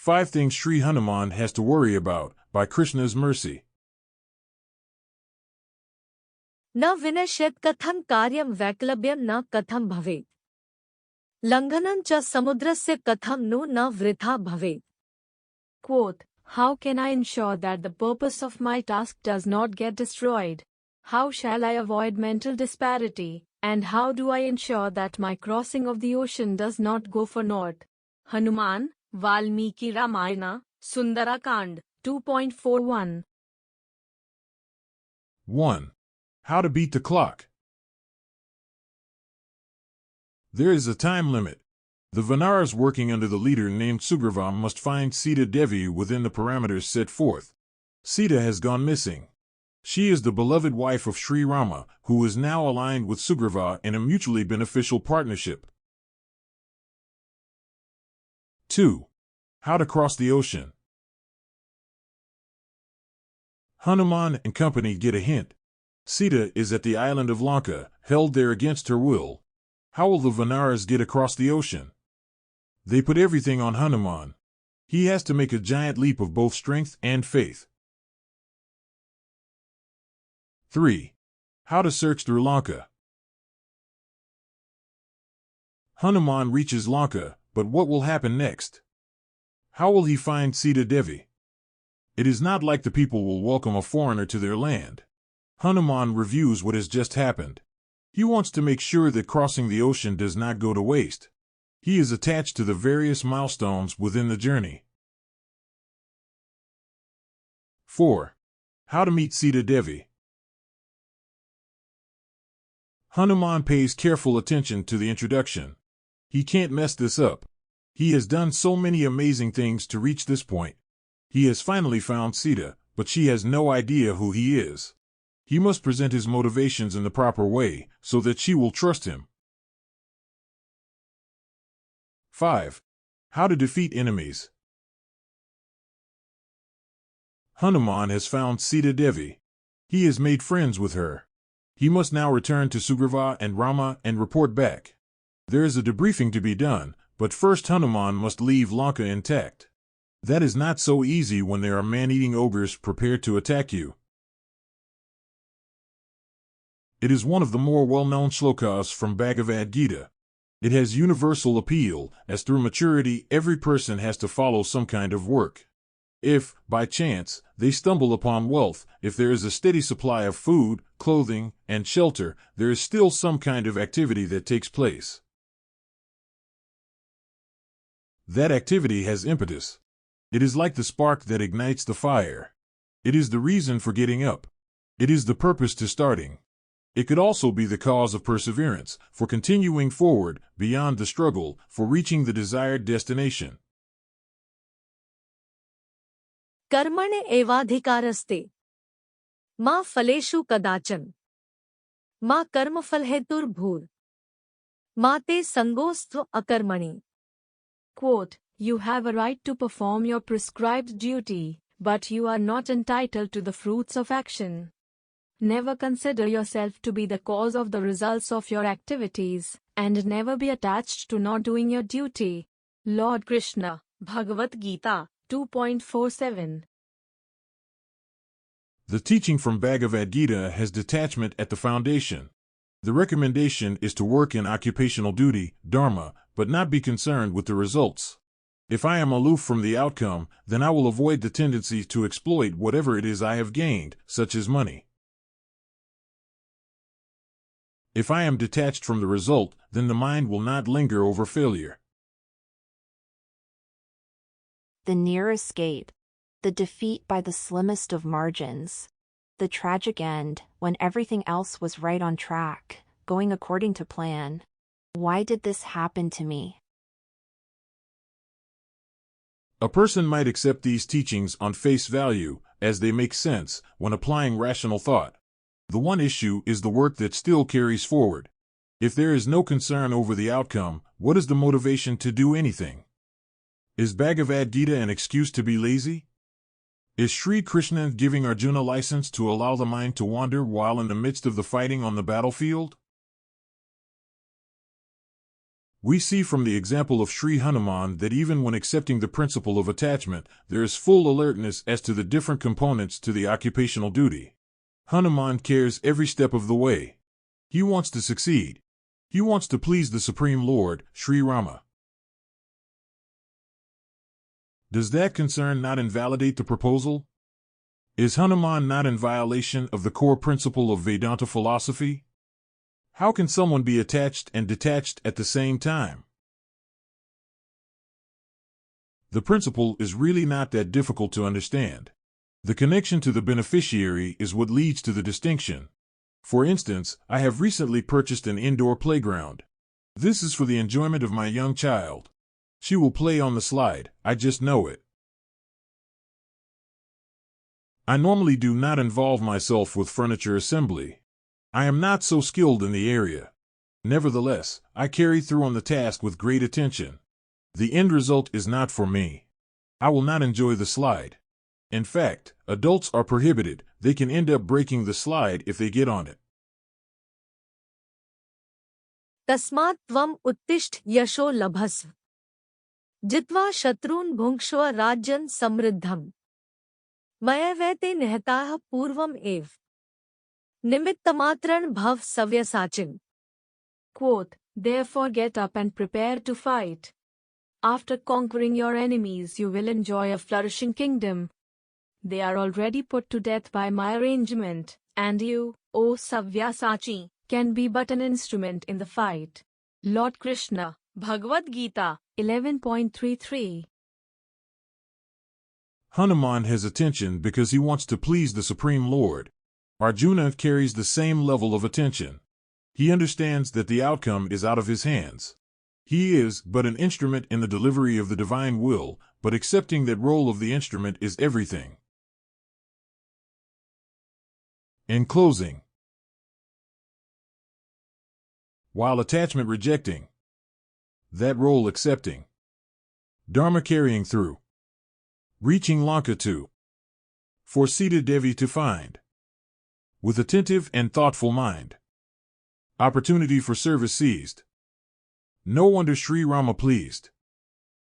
5 Things Shri Hanuman Has to Worry About, by Krishna's Mercy. न विनश्यत् कथं कार्यं वैक्लव्यं न कथं भवेत् लंघनं च समुद्रस्य कथं नु न वृथा भवेत्. Quote, how can I ensure that the purpose of my task does not get destroyed? How shall I avoid mental disparity? And how do I ensure that my crossing of the ocean does not go for naught? Hanuman, Valmiki Ramayana, Sundara Kand, 2.41. 1. How to beat the clock. There is a time limit. The Vanaras working under the leader named Sugriva must find Sita Devi within the parameters set forth. Sita has gone missing. She is the beloved wife of Shri Rama, who is now aligned with Sugriva in a mutually beneficial partnership. 2. How to cross the ocean. Hanuman and company get a hint. Sita is at the island of Lanka, held there against her will. How will the Vanaras get across the ocean? They put everything on Hanuman. He has to make a giant leap of both strength and faith. 3. How to search through Lanka. Hanuman reaches Lanka, but what will happen next? How will he find Sita Devi? It is not like the people will welcome a foreigner to their land. Hanuman reviews what has just happened. He wants to make sure that crossing the ocean does not go to waste. He is attached to the various milestones within the journey. 4. How to meet Sita Devi. Hanuman pays careful attention to the introduction. He can't mess this up. He has done so many amazing things to reach this point. He has finally found Sita, but she has no idea who he is. He must present his motivations in the proper way, so that she will trust him. 5. How to defeat enemies. Hanuman has found Sita Devi. He has made friends with her. He must now return to Sugriva and Rama and report back. There is a debriefing to be done, but first Hanuman must leave Lanka intact. That is not so easy when there are man-eating ogres prepared to attack you. It is one of the more well-known shlokas from Bhagavad-gita. It has universal appeal, as through maturity every person has to follow some kind of work. If, by chance, they stumble upon wealth, if there is a steady supply of food, clothing, and shelter, there is still some kind of activity that takes place. That activity has impetus. It is like the spark that ignites the fire. It is the reason for getting up. It is the purpose to starting. It could also be the cause of perseverance, for continuing forward, beyond the struggle, for reaching the desired destination. कर्मणे एवाधिकारस्ते मा फलेषु कदाचन मा कर्मफलहेतुर्भूर् मा ते संगोऽस्त्व अकर्मणि. Quote, you have a right to perform your prescribed duty, but you are not entitled to the fruits of action. Never consider yourself to be the cause of the results of your activities, and never be attached to not doing your duty. Lord Krishna, Bhagavad-gita, 2.47. The teaching from Bhagavad-gita has detachment at the foundation. The recommendation is to work in occupational duty, dharma, but not be concerned with the results. If I am aloof from the outcome, then I will avoid the tendency to exploit whatever it is I have gained, such as money. If I am detached from the result, then the mind will not linger over failure. The near escape. The defeat by the slimmest of margins. The tragic end, when everything else was right on track, going according to plan. Why did this happen to me? A person might accept these teachings on face value, as they make sense, when applying rational thought. The one issue is the work that still carries forward. If there is no concern over the outcome, what is the motivation to do anything? Is Bhagavad-gita an excuse to be lazy? Is Shri Krishna giving Arjuna license to allow the mind to wander while in the midst of the fighting on the battlefield? We see from the example of Shri Hanuman that even when accepting the principle of attachment, there is full alertness as to the different components to the occupational duty. Hanuman cares every step of the way. He wants to succeed. He wants to please the Supreme Lord, Shri Rama. Does that concern not invalidate the proposal? Is Hanuman not in violation of the core principle of Vedanta philosophy? How can someone be attached and detached at the same time? The principle is really not that difficult to understand. The connection to the beneficiary is what leads to the distinction. For instance, I have recently purchased an indoor playground. This is for the enjoyment of my young child. She will play on the slide, I just know it. I normally do not involve myself with furniture assembly. I am not so skilled in the area. Nevertheless, I carry through on the task with great attention. The end result is not for me. I will not enjoy the slide. In fact, adults are prohibited. They can end up breaking the slide if they get on it. तस्मात् त्वम् उत्तिष्ठ यशो लभस्व जित्वा शत्रून् भुङ्क्ष्व राज्यं समृद्धम् मयैवेते निहताः पूर्वम् एव निमित्तमात्रं भव सव्यसाचिन्. Quote, therefore get up and prepare to fight. After conquering your enemies you will enjoy a flourishing kingdom. They are already put to death by my arrangement, and you, O Savyasachi, can be but an instrument in the fight. Lord Krishna, Bhagavad-gita, 11.33. Hanuman has attention because he wants to please the Supreme Lord. Arjuna carries the same level of attention. He understands that the outcome is out of his hands. He is but an instrument in the delivery of the divine will, but accepting that role of the instrument is everything. In closing, while attachment rejecting, that role accepting, Dharma carrying through, reaching Lanka to, for Sita Devi to find, with attentive and thoughtful mind, opportunity for service seized. No wonder Sri Rama pleased.